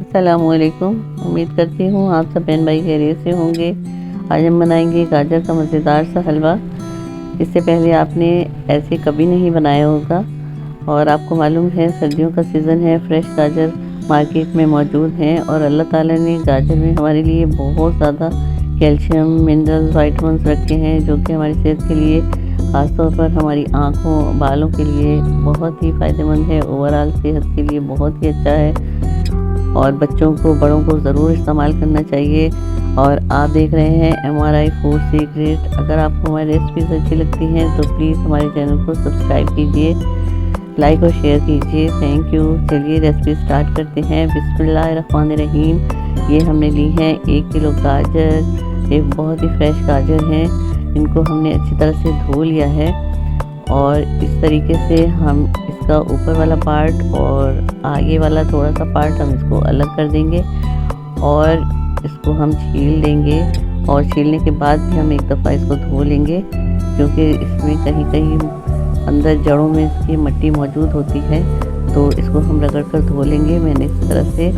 अस्सलामुअलैकुम। उम्मीद करती हूँ आप सब बहन भाई खैरियत से होंगे। आज हम बनाएंगे गाजर का मज़ेदार सा हलवा। इससे पहले आपने ऐसे कभी नहीं बनाया होगा और आपको मालूम है सर्दियों का सीज़न है, फ्रेश गाजर मार्केट में मौजूद हैं और अल्लाह ताला ने गाजर में हमारे लिए बहुत ज़्यादा कैल्शियम, मिनरल्स, विटामिन्स रखे हैं जो कि हमारी सेहत के लिए, ख़ासतौर पर हमारी आँखों, बालों के लिए बहुत ही फ़ायदेमंद है। ओवरऑल सेहत के लिए बहुत ही अच्छा है और बच्चों को, बड़ों को ज़रूर इस्तेमाल करना चाहिए। और आप देख रहे हैं MRI फूड सीक्रेट। अगर आपको हमारी रेसिपीज़ अच्छी लगती हैं तो प्लीज़ हमारे चैनल को सब्सक्राइब कीजिए, लाइक और शेयर कीजिए। Thank you. चलिए रेसिपी स्टार्ट करते हैं। बिस्मिल्लाहिर्रहमानिर्रहीम। ये हमने ली है 1 किलो गाजर। एक बहुत ही फ्रेश गाजर हैं। इनको हमने अच्छी तरह से धो लिया है और इस तरीके से हम इसका ऊपर वाला पार्ट और आगे वाला थोड़ा सा पार्ट हम इसको अलग कर देंगे और इसको हम छील देंगे। और छीलने के बाद भी हम एक दफ़ा इसको धो लेंगे क्योंकि इसमें कहीं कहीं अंदर जड़ों में इसकी मिट्टी मौजूद होती है, तो इसको हम रगड़ कर धो लेंगे। मैंने इस तरह से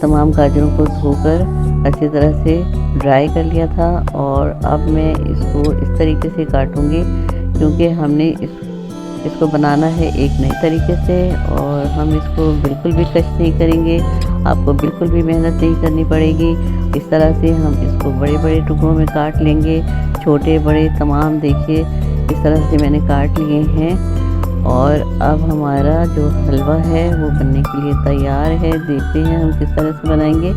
तमाम गाजरों को धोकर अच्छी तरह से ड्राई कर लिया था और अब मैं इसको इस तरीके से काटूंगी क्योंकि हमने इसको बनाना है एक नए तरीके से और हम इसको बिल्कुल भी कष्ट नहीं करेंगे। आपको बिल्कुल भी मेहनत नहीं करनी पड़ेगी। इस तरह से हम इसको बड़े बड़े टुकड़ों में काट लेंगे, छोटे बड़े तमाम। देखिए इस तरह से मैंने काट लिए हैं और अब हमारा जो हलवा है वो बनने के लिए तैयार है। देखते हैं हम किस तरह से बनाएंगे।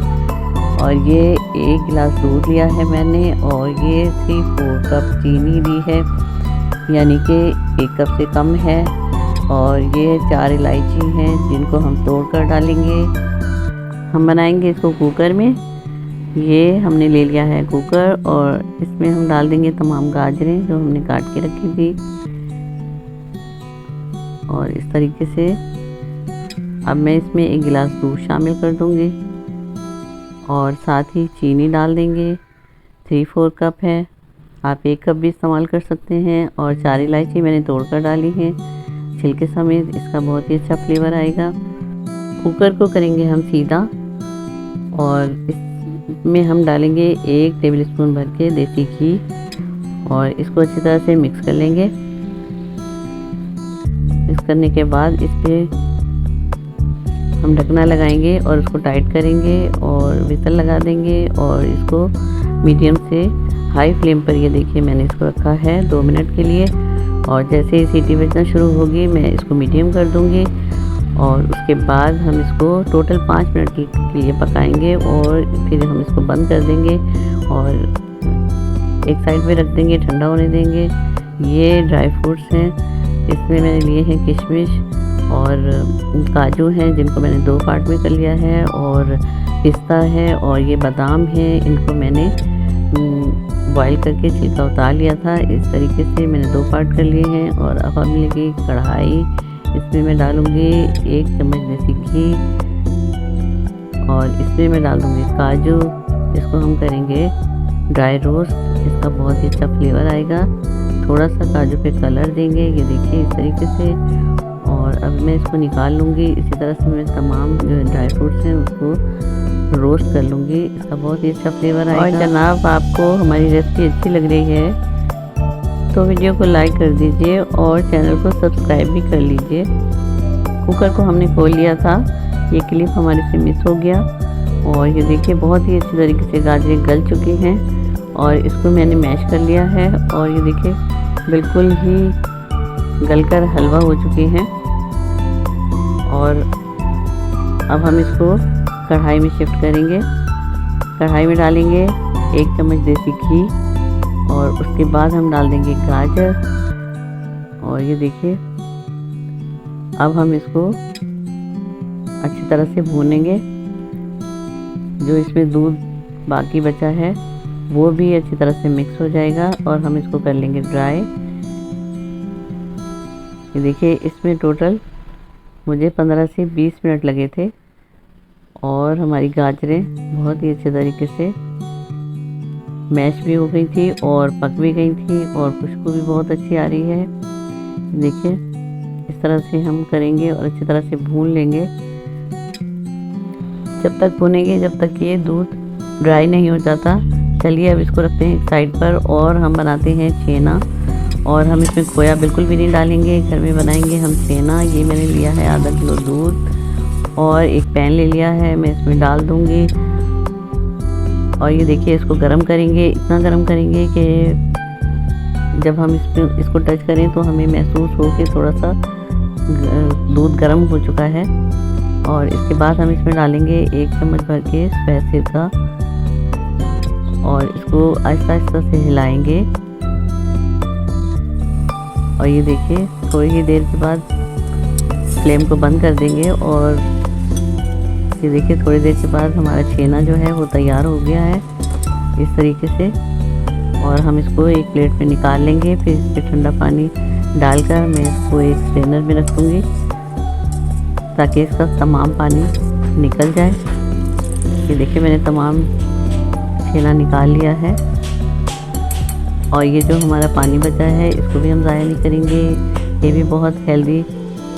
और ये 1 गिलास दूध लिया है मैंने और ये 3/4 कप चीनी ली है, यानी कि 1 कप से कम है। और ये 4 इलायची हैं जिनको हम तोड़कर डालेंगे। हम बनाएंगे इसको कुकर में। ये हमने ले लिया है कुकर और इसमें हम डाल देंगे तमाम गाजरें जो हमने काट के रखी थी। और इस तरीके से अब मैं इसमें 1 गिलास दूध शामिल कर दूंगी और साथ ही चीनी डाल देंगे। 3/4 कप है, आप 1 कप भी इस्तेमाल कर सकते हैं। और 4 इलायची मैंने तोड़कर डाली है छिलके समेत। इसका बहुत ही अच्छा फ्लेवर आएगा। कुकर को करेंगे हम सीधा और इसमें हम डालेंगे 1 टेबलस्पून भर के देसी घी और इसको अच्छी तरह से मिक्स कर लेंगे। मिक्स करने के बाद इस पर हम ढकना लगाएंगे और उसको टाइट करेंगे और विसल लगा देंगे और इसको मीडियम से हाई फ्लेम पर, ये देखिए मैंने इसको रखा है 2 मिनट के लिए। और जैसे ही सीटी बजना शुरू होगी मैं इसको मीडियम कर दूंगी और उसके बाद हम इसको टोटल 5 मिनट के लिए पकाएंगे और फिर हम इसको बंद कर देंगे और एक साइड पे रख देंगे, ठंडा होने देंगे। ये ड्राई फ्रूट्स हैं, इसमें मैंने लिए हैं किशमिश और काजू हैं जिनको मैंने 2 पार्ट में कर लिया है, और पिस्ता है और ये बादाम है। इनको मैंने बॉईल करके छिलका उतार लिया था। इस तरीके से मैंने 2 पार्ट कर लिए हैं। और अब हम लेंगे कढ़ाई, इसमें मैं डालूँगी 1 चम्मच देसी घी और इसमें मैं डाल दूँगी काजू। इसको हम करेंगे ड्राई रोस्ट, इसका बहुत ही अच्छा फ्लेवर आएगा। थोड़ा सा काजू पे कलर देंगे, ये देखिए इस तरीके से। और अब मैं इसको निकाल लूँगी। इसी तरह से मैं तमाम जो ड्राई फ्रूट्स हैं उसको रोस्ट कर लूँगी, इसका बहुत ही अच्छा फ्लेवर आएगा। और जनाब आपको हमारी रेसिपी अच्छी लग रही है तो वीडियो को लाइक कर दीजिए और चैनल को सब्सक्राइब भी कर लीजिए। कुकर को हमने खोल लिया था, ये क्लिप हमारे से मिस हो गया। और ये देखिए बहुत ही अच्छी तरीके से गाजरें गल चुकी हैं और इसको मैंने मैश कर लिया है और ये देखिए बिल्कुल ही गलकर हलवा हो चुकी हैं। और अब हम इसको कढ़ाई में शिफ्ट करेंगे। कढ़ाई में डालेंगे 1 चम्मच देसी घी और उसके बाद हम डाल देंगे गाजर। और ये देखिए अब हम इसको अच्छी तरह से भूनेंगे। जो इसमें दूध बाकी बचा है वो भी अच्छी तरह से मिक्स हो जाएगा और हम इसको कर लेंगे ड्राई। ये देखिए इसमें टोटल मुझे 15 से 20 मिनट लगे थे और हमारी गाजरें बहुत ही अच्छे तरीके से मैश भी हो गई थी और पक भी गई थी और खुशबू भी बहुत अच्छी आ रही है। देखिए इस तरह से हम करेंगे और अच्छी तरह से भून लेंगे। जब तक भुनेंगे जब तक ये दूध ड्राई नहीं हो जाता। चलिए अब इसको रखते हैं एक साइड पर और हम बनाते हैं छेना। और हम इसमें खोया बिल्कुल भी नहीं डालेंगे, घर में बनाएंगे हम छेना। ये मैंने लिया है आधा किलो दूध और एक पैन ले लिया है, मैं इसमें डाल दूँगी। और ये देखिए इसको गरम करेंगे, इतना गरम करेंगे कि जब हम इसको टच करें तो हमें महसूस हो कि थोड़ा सा दूध गर्म हो चुका है। और इसके बाद हम इसमें डालेंगे 1 चम्मच भर के सफ़ेद सिरका और इसको आहिस्ता आहिस्ता से हिलाएंगे। और ये देखिए थोड़ी ही देर के बाद फ्लेम को बंद कर देंगे। और ये देखिए थोड़ी देर के बाद हमारा छेना जो है वो तैयार हो गया है इस तरीके से। और हम इसको एक प्लेट में निकाल लेंगे। फिर इस पर ठंडा पानी डालकर मैं इसको एक स्ट्रेनर में रख दूँगी ताकि इसका तमाम पानी निकल जाए। ये देखिए मैंने तमाम छेना निकाल लिया है। और ये जो हमारा पानी बचा है इसको भी हम ज़ाया नहीं करेंगे, ये भी बहुत हेल्दी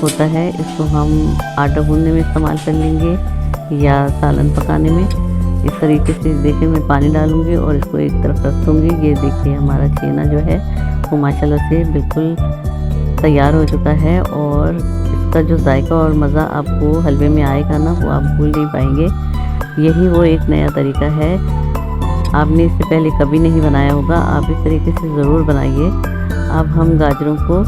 होता है। इसको हम आटा गूंदने में इस्तेमाल कर लेंगे या सालन पकाने में। इस तरीके से देखिए मैं पानी डालूँगी और इसको एक तरफ रख दूँगी। ये देखिए हमारा छेना जो है वो माशाल्लाह से बिल्कुल तैयार हो चुका है। और इसका जो जायका और मज़ा आपको हलवे में आएगा ना वो आप भूल नहीं पाएंगे। यही वो एक नया तरीका है, आपने इससे पहले कभी नहीं बनाया होगा, आप इस तरीके से ज़रूर बनाइए। अब हम गाजरों को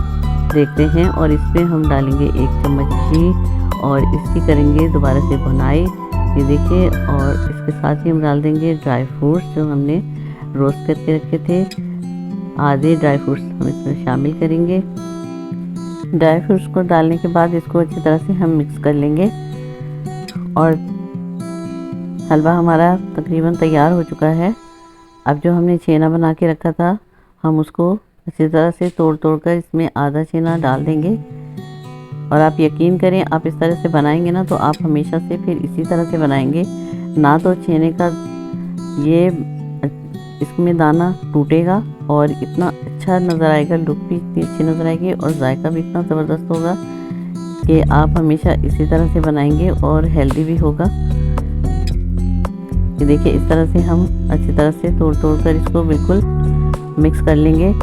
देखते हैं और इसमें हम डालेंगे 1 चम्मच घी और इसकी करेंगे दोबारा से भुनाई। ये देखिए और इसके साथ ही हम डाल देंगे ड्राई फ्रूट्स जो हमने रोस्ट करके रखे थे। आधे ड्राई फ्रूट्स हम इसमें शामिल करेंगे। ड्राई फ्रूट्स को डालने के बाद इसको अच्छी तरह से हम मिक्स कर लेंगे। और हलवा हमारा तकरीबन तैयार हो चुका है। अब जो हमने छेना बना के रखा था हम उसको अच्छी तरह से तोड़ कर इसमें आधा छेना डाल देंगे। और आप यकीन करें आप इस तरह से बनाएंगे ना तो आप हमेशा से फिर इसी तरह से बनाएंगे ना तो छेने का ये इसमें दाना टूटेगा और इतना अच्छा नज़र आएगा, लुक भी इतनी अच्छी नज़र आएगी और जायका भी इतना ज़बरदस्त होगा कि आप हमेशा इसी तरह से बनाएंगे और हेल्दी भी होगा। ये देखिए इस तरह से हम अच्छी तरह से तोड़ कर इसको बिल्कुल मिक्स कर लेंगे।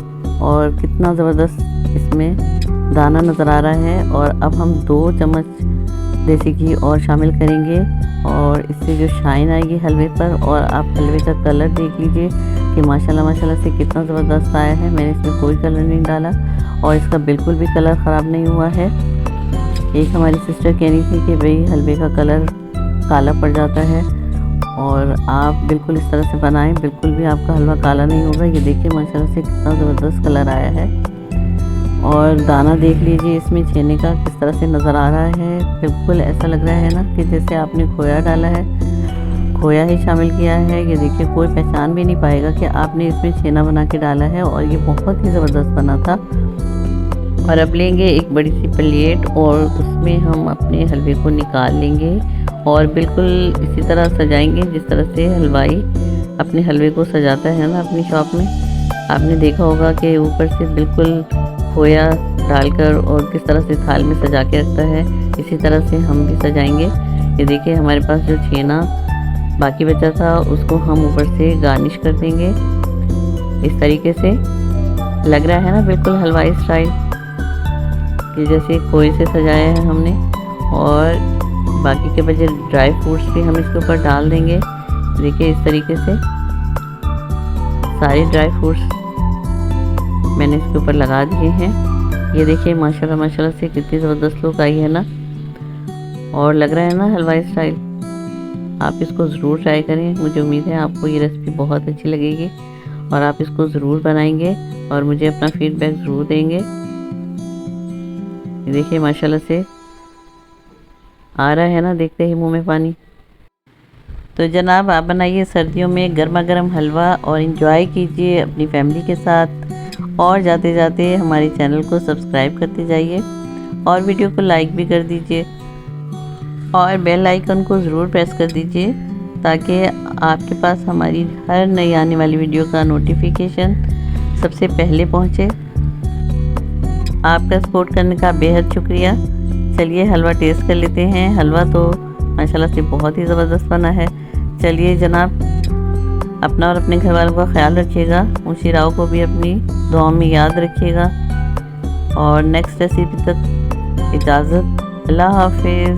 और कितना ज़बरदस्त इसमें दाना नज़र आ रहा है। और अब हम 2 चम्मच देसी घी और शामिल करेंगे और इससे जो शाइन आएगी हलवे पर। और आप हलवे का कलर देख लीजिए कि माशाल्लाह से कितना ज़बरदस्त आया है। मैंने इसमें कोई कलर नहीं डाला और इसका बिल्कुल भी कलर ख़राब नहीं हुआ है। एक हमारी सिस्टर कह रही थी कि भाई हलवे का कलर काला पड़ जाता है, और आप बिल्कुल इस तरह से बनाएं, बिल्कुल भी आपका हलवा काला नहीं होगा। ये देखिए माशाल्लाह से कितना ज़बरदस्त कलर आया है। और दाना देख लीजिए इसमें छेने का किस तरह से नज़र आ रहा है। बिल्कुल ऐसा लग रहा है ना कि जैसे आपने खोया डाला है, खोया ही शामिल किया है। ये देखिए कोई पहचान भी नहीं पाएगा कि आपने इसमें छेना बना के डाला है। और ये बहुत ही ज़बरदस्त बना था। और अब लेंगे एक बड़ी सी प्लेट और उसमें हम अपने हलवे को निकाल लेंगे और बिल्कुल इसी तरह सजाएंगे जिस तरह से हलवाई अपने हलवे को सजाता है ना अपनी शॉप में। आपने देखा होगा कि ऊपर से बिल्कुल खोया डालकर और किस तरह से थाल में सजा के रखता है, इसी तरह से हम भी सजाएंगे। ये देखिए हमारे पास जो छेना बाकी बचा था उसको हम ऊपर से गार्निश कर देंगे इस तरीके से। लग रहा है ना बिल्कुल हलवाई स्टाइल कि जैसे खोए से सजाया है हमने। और बाकी के बचे ड्राई फ्रूट्स भी हम इसके ऊपर डाल देंगे। देखिए इस तरीके से सारे ड्राई फ्रूट्स मैंने इसके ऊपर लगा दिए हैं। ये देखिए माशाल्लाह से कितनी ज़बरदस्त लुक आई है ना, और लग रहा है ना हलवाई स्टाइल। आप इसको ज़रूर ट्राई करें, मुझे उम्मीद है आपको ये रेसिपी बहुत अच्छी लगेगी और आप इसको ज़रूर बनाएंगे और मुझे अपना फीडबैक ज़रूर देंगे। ये देखिए माशाल्लाह से आ रहा है ना देखते ही मुंह में पानी। तो जनाब आप बनाइए सर्दियों में गर्मा गर्म हलवा और एंजॉय कीजिए अपनी फैमिली के साथ। और जाते जाते हमारे चैनल को सब्सक्राइब करते जाइए और वीडियो को लाइक भी कर दीजिए और बेल आइकन को ज़रूर प्रेस कर दीजिए ताकि आपके पास हमारी हर नई आने वाली वीडियो का नोटिफिकेशन सबसे पहले पहुंचे। आपका सपोर्ट करने का बेहद शुक्रिया। चलिए हलवा टेस्ट कर लेते हैं। हलवा तो माशाल्लाह से बहुत ही ज़बरदस्त बना है। चलिए जनाब, अपना और अपने घर वालों का ख्याल रखिएगा। मुंशी राव को भी अपनी दुआओं में याद रखिएगा। और नेक्स्ट रेसिपी तक इजाज़त। अल्लाह हाफिज़।